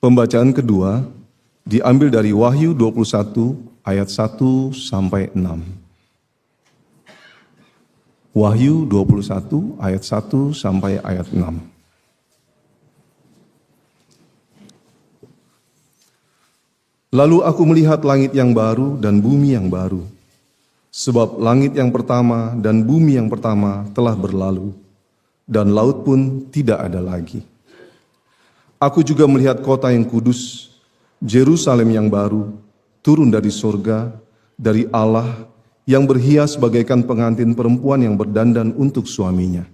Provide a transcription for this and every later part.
Pembacaan kedua diambil dari Wahyu 21 ayat 1 sampai 6. Wahyu 21 ayat 1 sampai ayat 6. Lalu aku melihat langit yang baru dan bumi yang baru. Sebab langit yang pertama dan bumi yang pertama telah berlalu, dan laut pun tidak ada lagi. Aku juga melihat kota yang kudus, Yerusalem yang baru, turun dari surga, dari Allah, yang berhias bagaikan pengantin perempuan yang berdandan untuk suaminya.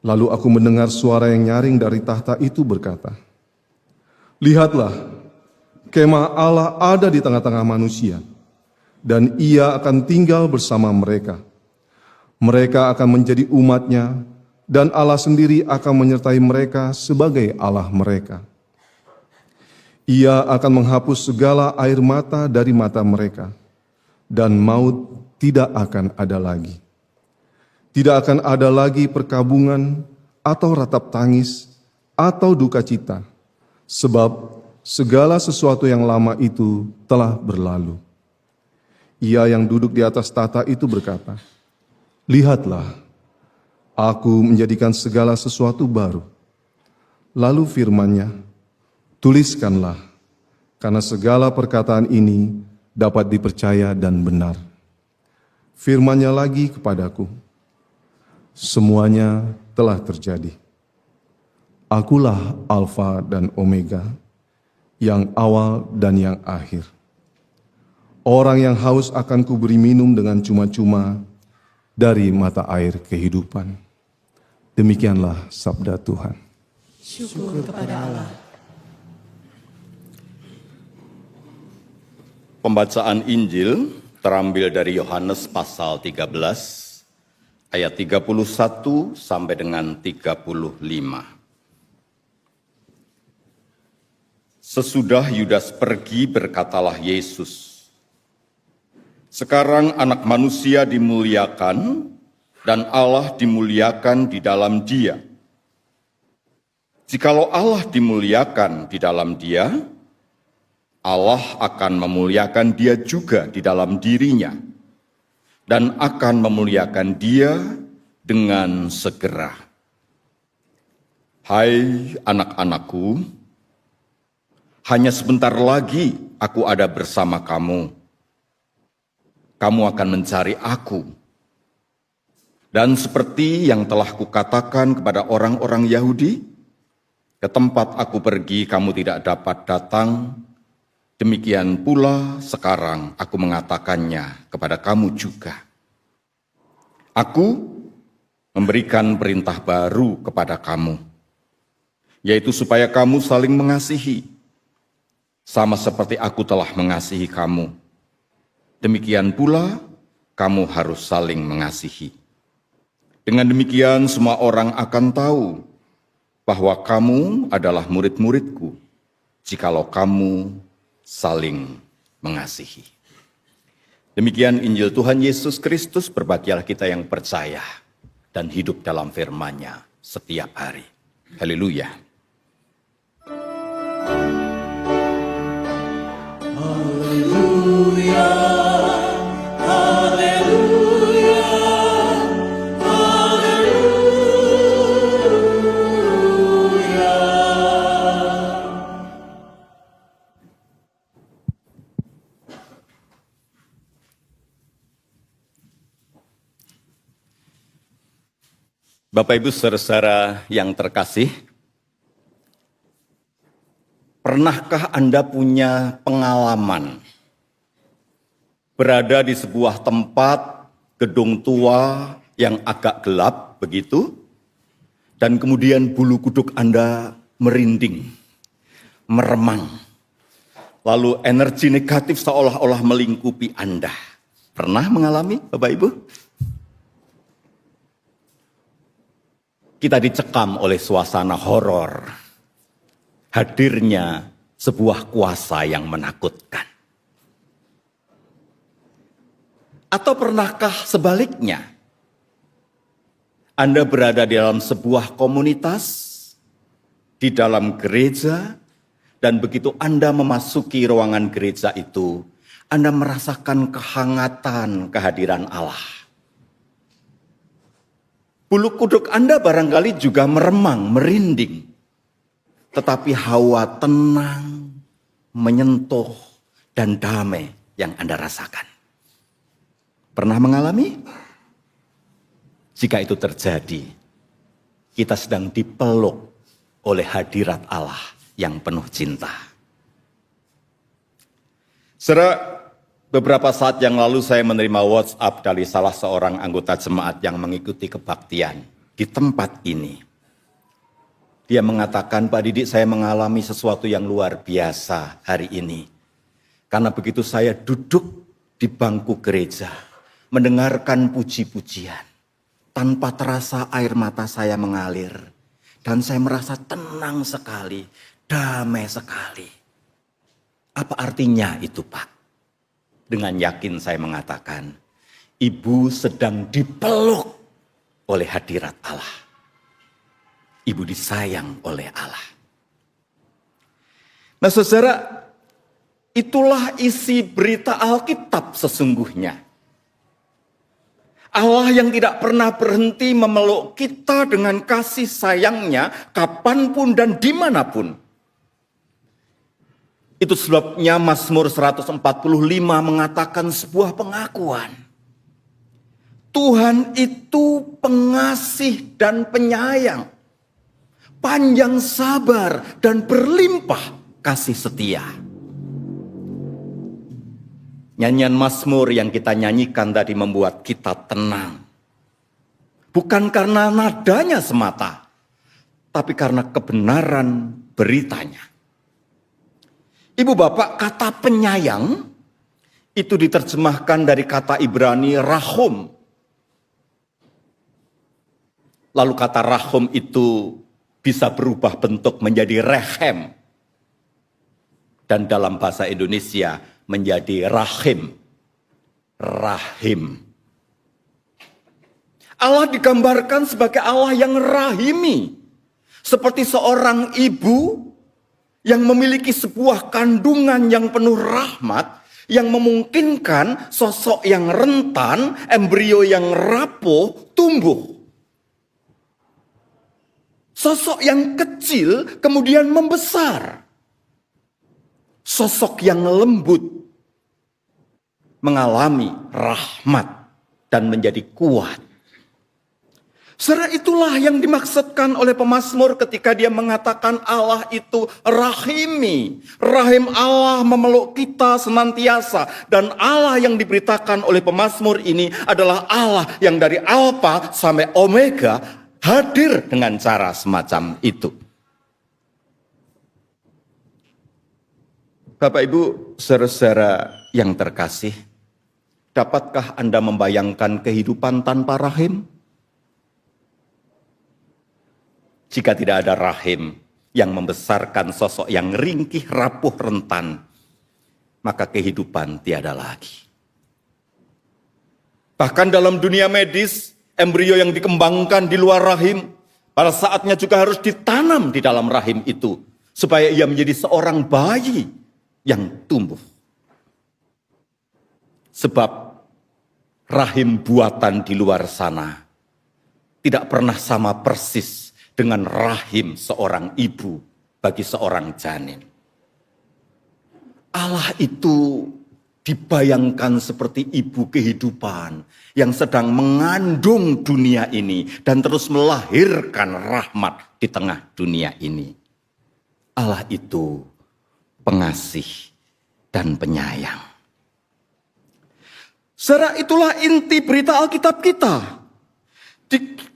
Lalu aku mendengar suara yang nyaring dari tahta itu berkata, "Lihatlah, kemah Allah ada di tengah-tengah manusia, dan ia akan tinggal bersama mereka. Mereka akan menjadi umat-Nya, dan Allah sendiri akan menyertai mereka sebagai Allah mereka. Ia akan menghapus segala air mata dari mata mereka, dan maut tidak akan ada lagi. Tidak akan ada lagi perkabungan atau ratap tangis atau duka cita, sebab segala sesuatu yang lama itu telah berlalu." Ia yang duduk di atas tahta itu berkata, "Lihatlah, aku menjadikan segala sesuatu baru." Lalu firman-Nya, "Tuliskanlah, karena segala perkataan ini dapat dipercaya dan benar." Firman-Nya lagi kepadaku, "Semuanya telah terjadi. Akulah Alfa dan Omega, yang awal dan yang akhir. Orang yang haus akan kuberi minum dengan cuma-cuma dari mata air kehidupan." Demikianlah sabda Tuhan. Syukur kepada Allah. Pembacaan Injil terambil dari Yohanes pasal 13 ayat 31 sampai dengan 35. Sesudah Yudas pergi, berkatalah Yesus, "Sekarang Anak Manusia dimuliakan dan Allah dimuliakan di dalam Dia. Jikalau Allah dimuliakan di dalam Dia, Allah akan memuliakan Dia juga di dalam dirinya dan akan memuliakan Dia dengan segera. Hai anak-anakku, hanya sebentar lagi aku ada bersama kamu. Kamu akan mencari aku. Dan seperti yang telah kukatakan kepada orang-orang Yahudi, ke tempat aku pergi kamu tidak dapat datang, demikian pula sekarang aku mengatakannya kepada kamu juga. Aku memberikan perintah baru kepada kamu, yaitu supaya kamu saling mengasihi, sama seperti aku telah mengasihi kamu. Demikian pula kamu harus saling mengasihi. Dengan demikian semua orang akan tahu bahwa kamu adalah murid-muridku, jikalau kamu saling mengasihi." Demikian Injil Tuhan Yesus Kristus. Berbahagialah kita yang percaya dan hidup dalam firman-Nya setiap hari. Haleluya. Haleluya, haleluya, haleluya. Bapak Ibu saudara-saudara yang terkasih, pernahkah Anda punya pengalaman berada di sebuah tempat gedung tua yang agak gelap begitu, dan kemudian bulu kuduk Anda merinding, meremang, lalu energi negatif seolah-olah melingkupi Anda? Pernah mengalami, Bapak Ibu? Kita dicekam oleh suasana horor, hadirnya sebuah kuasa yang menakutkan. Atau pernahkah sebaliknya, Anda berada di dalam sebuah komunitas, di dalam gereja, Dan begitu Anda memasuki ruangan gereja itu, Anda merasakan kehangatan kehadiran Allah. Bulu kuduk Anda barangkali juga meremang, merinding. Tetapi hawa tenang, menyentuh, dan damai yang Anda rasakan. Pernah mengalami? Jika itu terjadi, kita sedang dipeluk oleh hadirat Allah yang penuh cinta. Beberapa saat yang lalu saya menerima WhatsApp dari salah seorang anggota jemaat yang mengikuti kebaktian di tempat ini. Dia mengatakan, Pak Didik, saya mengalami sesuatu yang luar biasa hari ini. Karena begitu saya duduk di bangku gereja, mendengarkan puji-pujian, tanpa terasa air mata saya mengalir. Dan saya merasa tenang sekali, damai sekali. Apa artinya itu, Pak? Dengan yakin saya mengatakan, Ibu sedang dipeluk oleh hadirat Allah. Ibu disayang oleh Allah. Nah saudara, itulah isi berita Alkitab sesungguhnya. Allah yang tidak pernah berhenti memeluk kita dengan kasih sayangnya kapanpun dan dimanapun. Itu sebabnya Mazmur 145 mengatakan sebuah pengakuan. Tuhan itu pengasih dan penyayang, panjang sabar dan berlimpah kasih setia. Nyanyian Mazmur yang kita nyanyikan tadi membuat kita tenang. Bukan karena nadanya semata, tapi karena kebenaran beritanya. Ibu bapak, kata penyayang itu diterjemahkan dari kata Ibrani rahum. Lalu kata rahum itu bisa berubah bentuk menjadi rehem. Dan dalam bahasa Indonesia menjadi rahim. Rahim. Allah digambarkan sebagai Allah yang rahimi. Seperti seorang ibu yang memiliki sebuah kandungan yang penuh rahmat, yang memungkinkan sosok yang rentan, embrio yang rapuh, tumbuh. Sosok yang kecil kemudian membesar. Sosok yang lembut mengalami rahmat dan menjadi kuat. Saudara, itulah yang dimaksudkan oleh pemazmur ketika dia mengatakan Allah itu rahimi. Rahim Allah memeluk kita senantiasa. Dan Allah yang diberitakan oleh pemazmur ini adalah Allah yang dari Alfa sampai Omega hadir dengan cara semacam itu. Bapak Ibu, saudara-saudara yang terkasih, dapatkah Anda membayangkan kehidupan tanpa rahim? Jika tidak ada rahim yang membesarkan sosok yang ringkih, rapuh, rentan, maka kehidupan tiada lagi. Bahkan dalam dunia medis, embrio yang dikembangkan di luar rahim, pada saatnya juga harus ditanam di dalam rahim itu, supaya ia menjadi seorang bayi yang tumbuh. Sebab rahim buatan di luar sana tidak pernah sama persis dengan rahim seorang ibu bagi seorang janin. Allah itu dibayangkan seperti ibu kehidupan yang sedang mengandung dunia ini dan terus melahirkan rahmat di tengah dunia ini. Allah itu pengasih dan penyayang. Saudara, itulah inti berita Alkitab kita.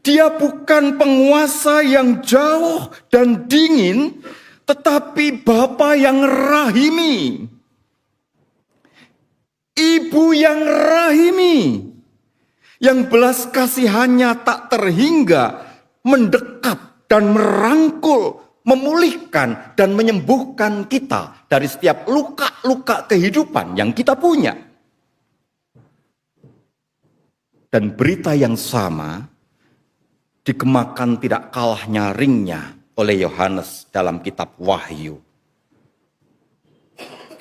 Dia bukan penguasa yang jauh dan dingin, tetapi Bapa yang rahimi. Ibu yang rahimi. Yang belas kasihannya tak terhingga, mendekap dan merangkul, memulihkan dan menyembuhkan kita dari setiap luka-luka kehidupan yang kita punya. Dan berita yang sama dikemakan tidak kalah nyaringnya oleh Yohanes dalam kitab Wahyu.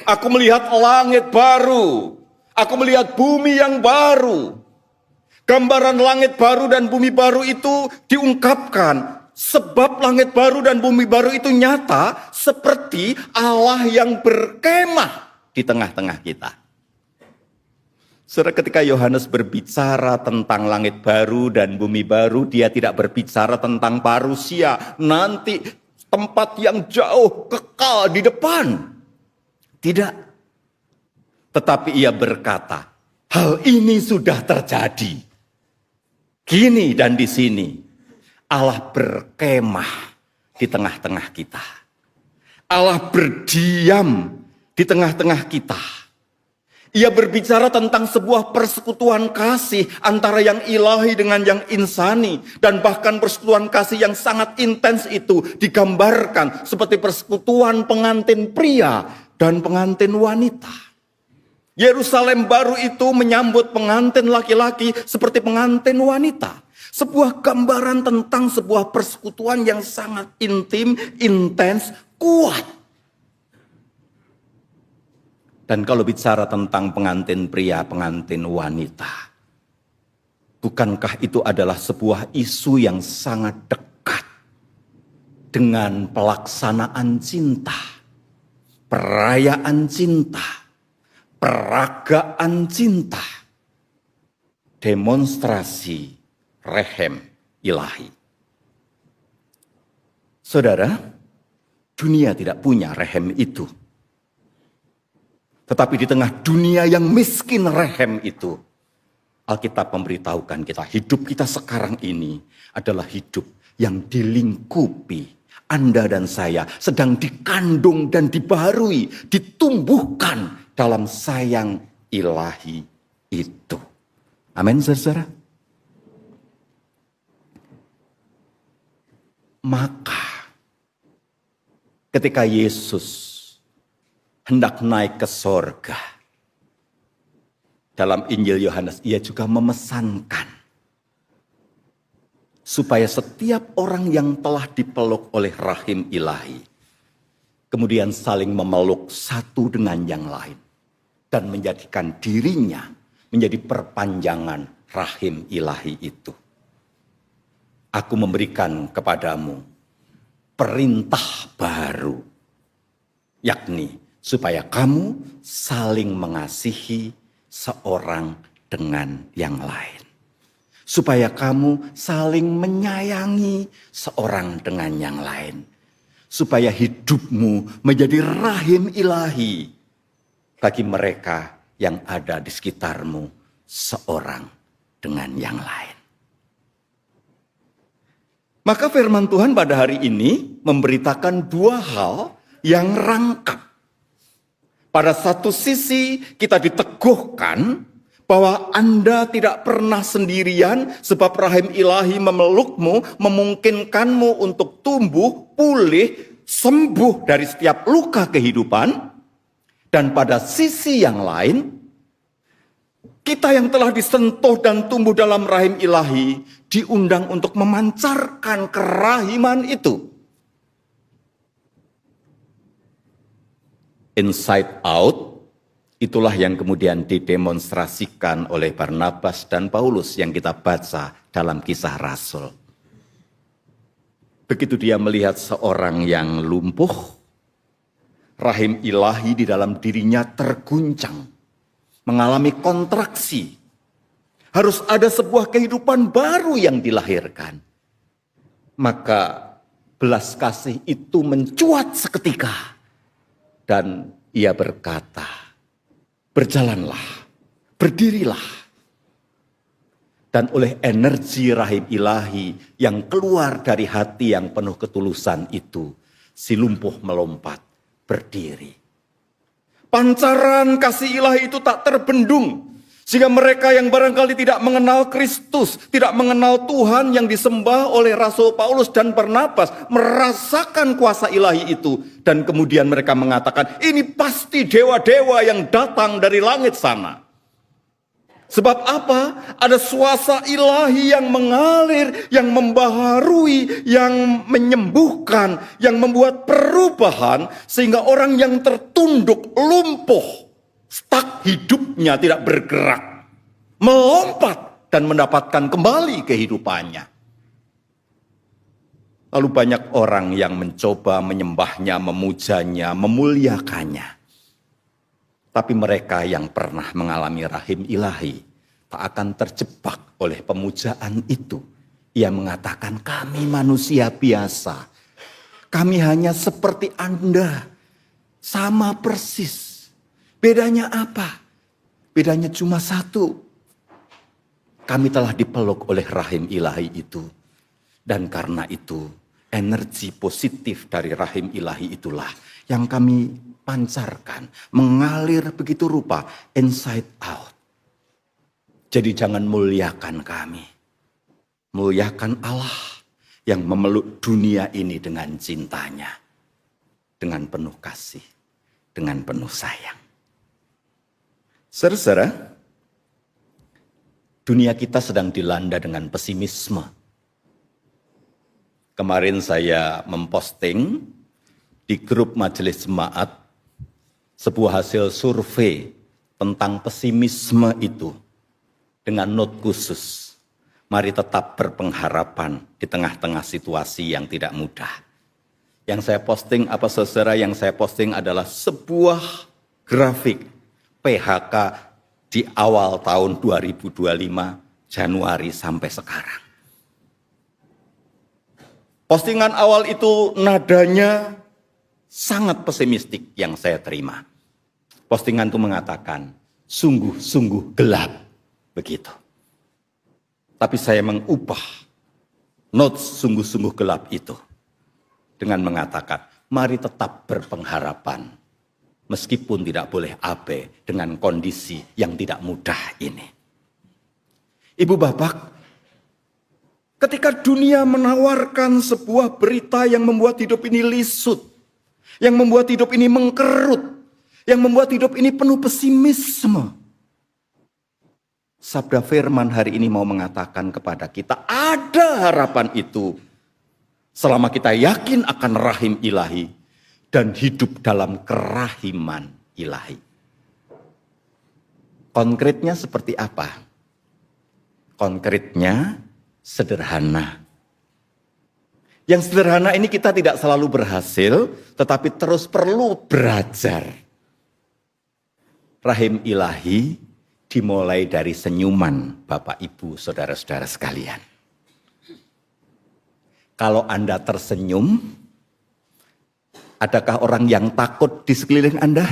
Aku melihat langit baru. Aku melihat bumi yang baru. Gambaran langit baru dan bumi baru itu diungkapkan. Sebab langit baru dan bumi baru itu nyata seperti Allah yang berkemah di tengah-tengah kita. Saudara, ketika Yohanes berbicara tentang langit baru dan bumi baru, dia tidak berbicara tentang parusia, nanti tempat yang jauh kekal di depan. Tidak. Tetapi ia berkata, hal ini sudah terjadi. Kini dan di sini Allah berkemah di tengah-tengah kita. Allah berdiam di tengah-tengah kita. Ia berbicara tentang sebuah persekutuan kasih antara yang ilahi dengan yang insani. Dan bahkan persekutuan kasih yang sangat intens itu digambarkan seperti persekutuan pengantin pria dan pengantin wanita. Yerusalem baru itu menyambut pengantin laki-laki seperti pengantin wanita. Sebuah gambaran tentang sebuah persekutuan yang sangat intim, intens, kuat. Dan kalau bicara tentang pengantin pria, pengantin wanita, bukankah itu adalah sebuah isu yang sangat dekat dengan pelaksanaan cinta, perayaan cinta, peragaan cinta, demonstrasi rehem ilahi. Saudara, dunia tidak punya rehem itu. Tetapi di tengah dunia yang miskin rehem itu, Alkitab memberitahukan kita, hidup kita sekarang ini adalah hidup yang dilingkupi. Anda dan saya sedang dikandung dan dibaharui, ditumbuhkan dalam sayang ilahi itu. Amin, saudara. Maka ketika Yesus hendak naik ke sorga, dalam Injil Yohanes ia juga memesankan supaya setiap orang yang telah dipeluk oleh rahim ilahi kemudian saling memeluk satu dengan yang lain dan menjadikan dirinya menjadi perpanjangan rahim ilahi itu. Aku memberikan kepadamu perintah baru, yakni supaya kamu saling mengasihi seorang dengan yang lain. Supaya kamu saling menyayangi seorang dengan yang lain. Supaya hidupmu menjadi rahim ilahi bagi mereka yang ada di sekitarmu seorang dengan yang lain. Maka firman Tuhan pada hari ini memberitakan dua hal yang rangkap. Pada satu sisi kita diteguhkan bahwa Anda tidak pernah sendirian sebab rahim ilahi memelukmu, memungkinkanmu untuk tumbuh, pulih, sembuh dari setiap luka kehidupan. Dan pada sisi yang lain, kita yang telah disentuh dan tumbuh dalam rahim ilahi diundang untuk memancarkan kerahiman itu. Inside out, itulah yang kemudian didemonstrasikan oleh Barnabas dan Paulus yang kita baca dalam Kisah Rasul. Begitu dia melihat seorang yang lumpuh, rahim ilahi di dalam dirinya terguncang, mengalami kontraksi. Harus ada sebuah kehidupan baru yang dilahirkan. Maka belas kasih itu mencuat seketika. Dan ia berkata, berjalanlah, berdirilah. Dan oleh energi rahim ilahi yang keluar dari hati yang penuh ketulusan itu, si lumpuh melompat, berdiri. Pancaran kasih ilahi itu tak terbendung. Sehingga mereka yang barangkali tidak mengenal Kristus, tidak mengenal Tuhan yang disembah oleh Rasul Paulus dan Barnabas, merasakan kuasa ilahi itu. Dan kemudian mereka mengatakan, ini pasti dewa-dewa yang datang dari langit sana. Sebab apa? Ada suasa ilahi yang mengalir, yang membaharui, yang menyembuhkan, yang membuat perubahan, sehingga orang yang tertunduk, lumpuh, stuck hidupnya, tidak bergerak, melompat dan mendapatkan kembali kehidupannya. Lalu banyak orang yang mencoba menyembahnya, memujanya, memuliakannya. Tapi mereka yang pernah mengalami rahim ilahi tak akan terjebak oleh pemujaan itu. Ia mengatakan, kami manusia biasa. Kami hanya seperti Anda. Sama persis. Bedanya apa? Bedanya cuma satu. Kami telah dipeluk oleh rahim ilahi itu. Dan karena itu, energi positif dari rahim ilahi itulah yang kami pancarkan, mengalir begitu rupa, inside out. Jadi jangan muliakan kami. Muliakan Allah yang memeluk dunia ini dengan cintanya. Dengan penuh kasih, dengan penuh sayang. Saudara-saudara, dunia kita sedang dilanda dengan pesimisme. Kemarin saya memposting di grup Majelis Jemaat sebuah hasil survei tentang pesimisme itu dengan not khusus. Mari tetap berpengharapan di tengah-tengah situasi yang tidak mudah. Yang saya posting apa saudara? Yang saya posting adalah sebuah grafik PHK di awal tahun 2025 Januari sampai sekarang. Postingan awal itu nadanya sangat pesimistik yang saya terima. Postingan itu mengatakan, sungguh-sungguh gelap, begitu. Tapi saya mengubah notes sungguh-sungguh gelap itu dengan mengatakan, mari tetap berpengharapan, meskipun tidak boleh abai dengan kondisi yang tidak mudah ini. Ibu bapak, ketika dunia menawarkan sebuah berita yang membuat hidup ini lisut, yang membuat hidup ini mengkerut, yang membuat hidup ini penuh pesimisme. Sabda firman hari ini mau mengatakan kepada kita, ada harapan itu. Selama kita yakin akan rahim ilahi dan hidup dalam kerahiman ilahi. Konkretnya seperti apa? Konkretnya sederhana. Yang sederhana ini kita tidak selalu berhasil, tetapi terus perlu belajar. Rahim ilahi dimulai dari senyuman Bapak Ibu saudara-saudara sekalian. Kalau Anda tersenyum, adakah orang yang takut di sekeliling Anda?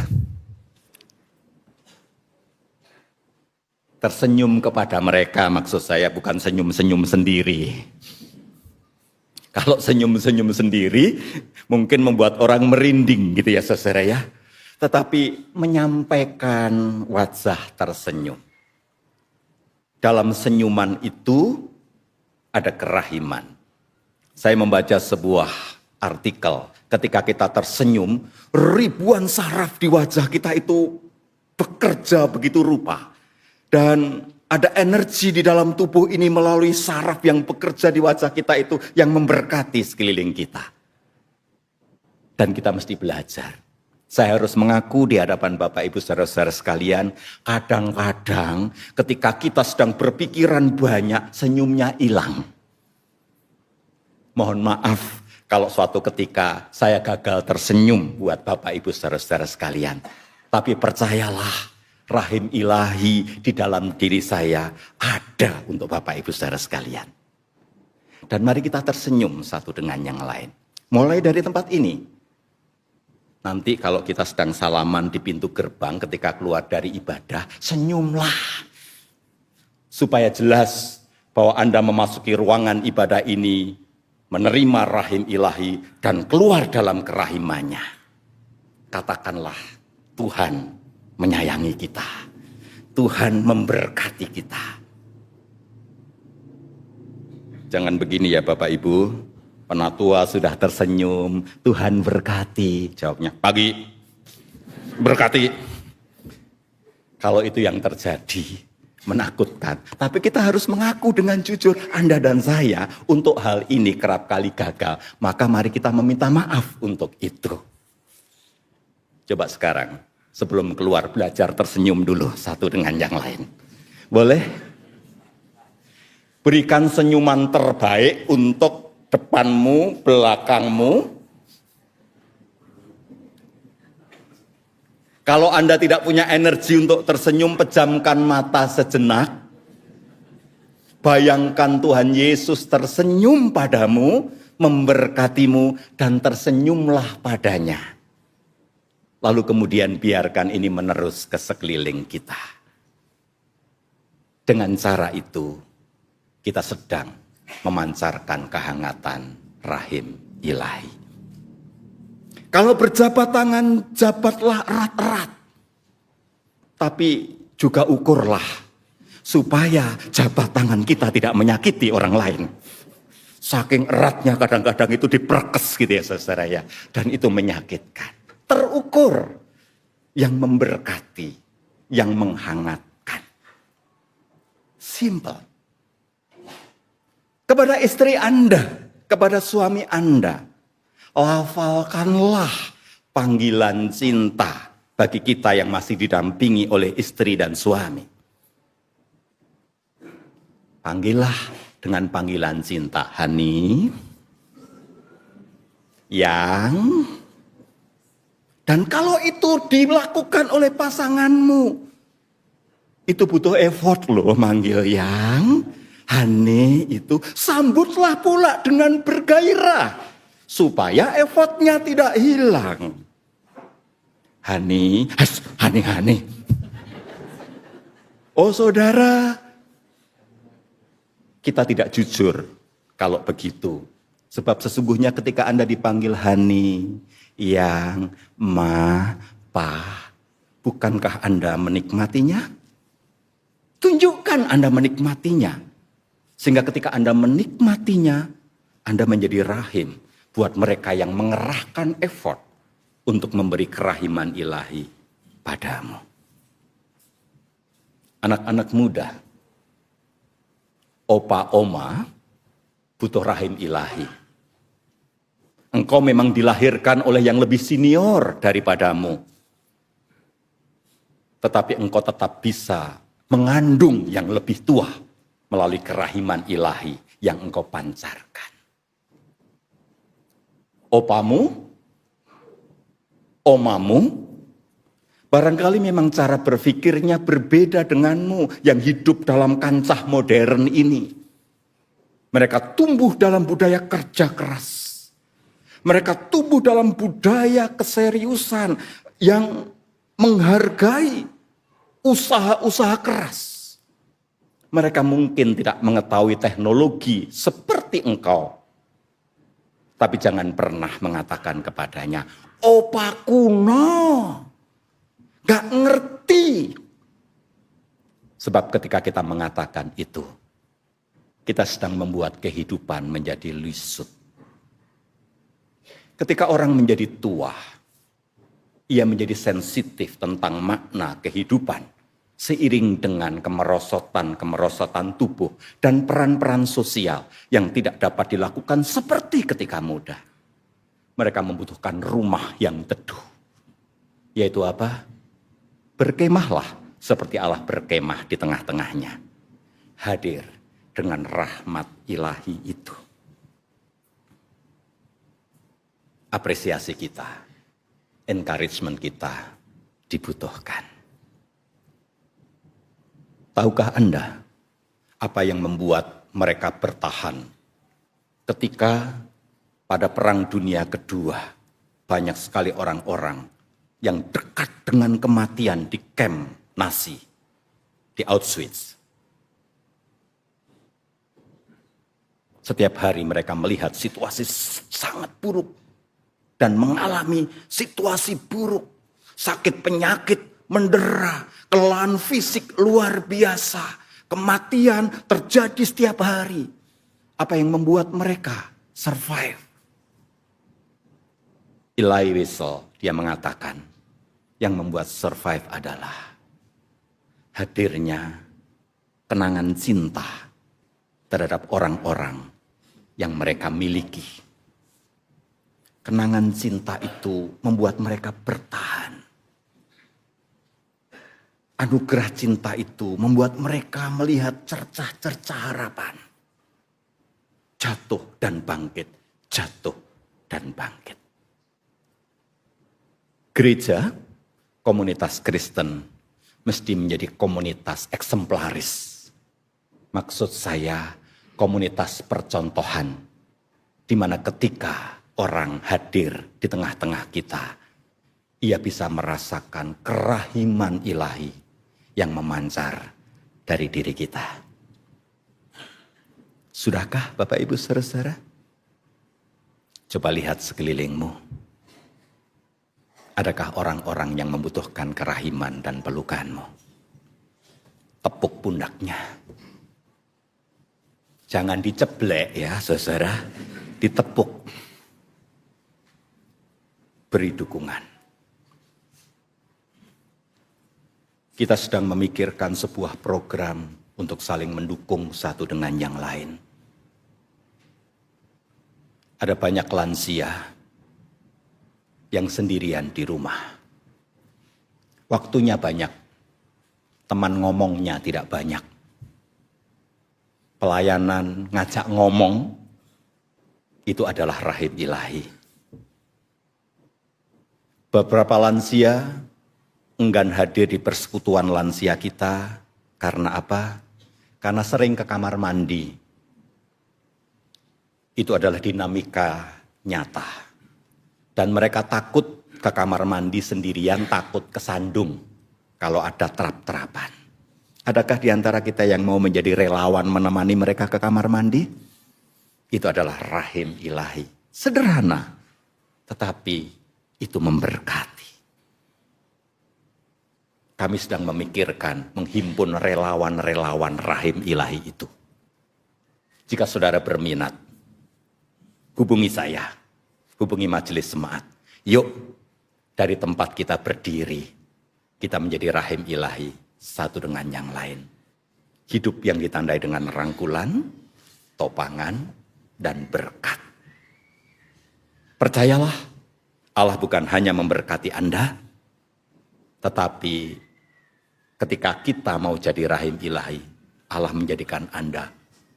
Tersenyum kepada mereka, maksud saya bukan senyum-senyum sendiri. Kalau senyum-senyum sendiri mungkin membuat orang merinding gitu ya saudara ya. Tetapi menyampaikan wajah tersenyum. Dalam senyuman itu ada kerahiman. Saya membaca sebuah artikel, ketika kita tersenyum, ribuan saraf di wajah kita itu bekerja begitu rupa. Dan ada energi di dalam tubuh ini melalui saraf yang bekerja di wajah kita itu yang memberkati sekeliling kita. Dan kita mesti belajar. Saya harus mengaku di hadapan Bapak Ibu saudara-saudara sekalian, kadang-kadang ketika kita sedang berpikiran banyak, senyumnya hilang. Mohon maaf kalau suatu ketika saya gagal tersenyum buat Bapak Ibu saudara-saudara sekalian. Tapi percayalah, rahim ilahi di dalam diri saya ada untuk Bapak Ibu saudara sekalian. Dan mari kita tersenyum satu dengan yang lain. Mulai dari tempat ini. Nanti kalau kita sedang salaman di pintu gerbang ketika keluar dari ibadah, senyumlah. Supaya jelas bahwa Anda memasuki ruangan ibadah ini, menerima rahim ilahi dan keluar dalam kerahimannya. Katakanlah, Tuhan menyayangi kita. Tuhan memberkati kita. Jangan begini ya Bapak Ibu. Penatua sudah tersenyum, Tuhan berkati. Jawabnya, pagi, berkati. Kalau itu yang terjadi, menakutkan. Tapi kita harus mengaku dengan jujur, Anda dan saya untuk hal ini kerap kali gagal. Maka mari kita meminta maaf untuk itu. Coba sekarang, sebelum keluar belajar tersenyum dulu satu dengan yang lain. Boleh? Berikan senyuman terbaik untuk depanmu, belakangmu. Kalau Anda tidak punya energi untuk tersenyum, pejamkan mata sejenak. Bayangkan Tuhan Yesus tersenyum padamu, memberkatimu, dan tersenyumlah padanya. Lalu kemudian biarkan ini menerus ke sekeliling kita. Dengan cara itu, kita sedang memancarkan kehangatan rahim ilahi. Kalau berjabat tangan, jabatlah erat-erat. Tapi juga ukurlah supaya jabat tangan kita tidak menyakiti orang lain. Saking eratnya kadang-kadang itu diperkes gitu ya saudara ya. Dan itu menyakitkan. Terukur yang memberkati, yang menghangatkan. Simple. Kepada istri Anda, kepada suami Anda, lafalkanlah panggilan cinta bagi kita yang masih didampingi oleh istri dan suami. Panggillah dengan panggilan cinta, honey, yang. Dan kalau itu dilakukan oleh pasanganmu, itu butuh effort loh manggil yang. Honey itu sambutlah pula dengan bergairah. Supaya effortnya tidak hilang. Honey, honey. Oh saudara, kita tidak jujur kalau begitu. Sebab sesungguhnya ketika Anda dipanggil honey, yang, ma, pa, bukankah Anda menikmatinya? Tunjukkan Anda menikmatinya. Sehingga ketika Anda menikmatinya, Anda menjadi rahim buat mereka yang mengerahkan effort untuk memberi kerahiman ilahi padamu. Anak-anak muda, opa, oma, butuh rahim ilahi. Engkau memang dilahirkan oleh yang lebih senior daripadamu. Tetapi engkau tetap bisa mengandung yang lebih tua melalui kerahiman ilahi yang engkau pancarkan. Opamu, omamu, barangkali memang cara berpikirnya berbeda denganmu yang hidup dalam kancah modern ini. Mereka tumbuh dalam budaya kerja keras. Mereka tumbuh dalam budaya keseriusan yang menghargai usaha-usaha keras. Mereka mungkin tidak mengetahui teknologi seperti engkau. Tapi jangan pernah mengatakan kepadanya, opa kuno, gak ngerti. Sebab ketika kita mengatakan itu, kita sedang membuat kehidupan menjadi lisut. Ketika orang menjadi tua, ia menjadi sensitif tentang makna kehidupan seiring dengan kemerosotan tubuh dan peran-peran sosial yang tidak dapat dilakukan seperti ketika muda. Mereka membutuhkan rumah yang teduh. Yaitu apa? Berkemahlah seperti Allah berkemah di tengah-tengahnya. Hadir dengan rahmat ilahi itu. Apresiasi kita, encouragement kita dibutuhkan. Tahukah Anda apa yang membuat mereka bertahan ketika pada Perang Dunia Kedua banyak sekali orang-orang yang dekat dengan kematian di kamp Nazi, di Auschwitz. Setiap hari mereka melihat situasi sangat buruk. Dan mengalami situasi buruk, sakit penyakit, mendera, kelelahan fisik luar biasa, kematian terjadi setiap hari. Apa yang membuat mereka survive? Elie Wiesel, dia mengatakan, yang membuat survive adalah hadirnya kenangan cinta terhadap orang-orang yang mereka miliki. Kenangan cinta itu membuat mereka bertahan. Anugerah cinta itu membuat mereka melihat cercah-cercah harapan. Jatuh dan bangkit, jatuh dan bangkit. Gereja, komunitas Kristen, mesti menjadi komunitas eksemplaris. Maksud saya, komunitas percontohan, di mana ketika orang hadir di tengah-tengah kita, ia bisa merasakan kerahiman ilahi yang memancar dari diri kita. Sudahkah Bapak Ibu saudara-saudara? Coba lihat sekelilingmu. Adakah orang-orang yang membutuhkan kerahiman dan pelukanmu? Tepuk pundaknya. Jangan diceblek ya saudara, ditepuk. Beri dukungan. Kita sedang memikirkan sebuah program untuk saling mendukung satu dengan yang lain. Ada banyak lansia yang sendirian di rumah. Waktunya banyak, teman ngomongnya tidak banyak. Pelayanan ngajak ngomong, itu adalah rahim ilahi. Beberapa lansia enggan hadir di persekutuan lansia kita, karena apa? Karena sering ke kamar mandi. Itu adalah dinamika nyata. Dan mereka takut ke kamar mandi sendirian, takut kesandung kalau ada terap-terapan. Adakah di antara kita yang mau menjadi relawan menemani mereka ke kamar mandi? Itu adalah rahim ilahi. Sederhana, tetapi itu memberkati. Kami sedang memikirkan, menghimpun relawan-relawan rahim ilahi itu. Jika saudara berminat, hubungi saya, hubungi majelis jemaat. Yuk, dari tempat kita berdiri, kita menjadi rahim ilahi satu dengan yang lain. Hidup yang ditandai dengan rangkulan, topangan, dan berkat. Percayalah, Allah bukan hanya memberkati Anda, tetapi ketika kita mau jadi rahim ilahi, Allah menjadikan Anda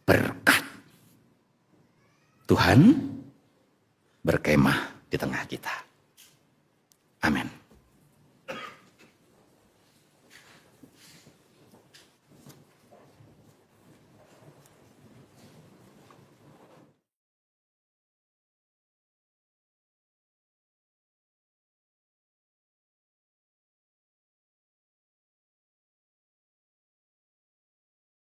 berkat. Tuhan berkemah di tengah kita.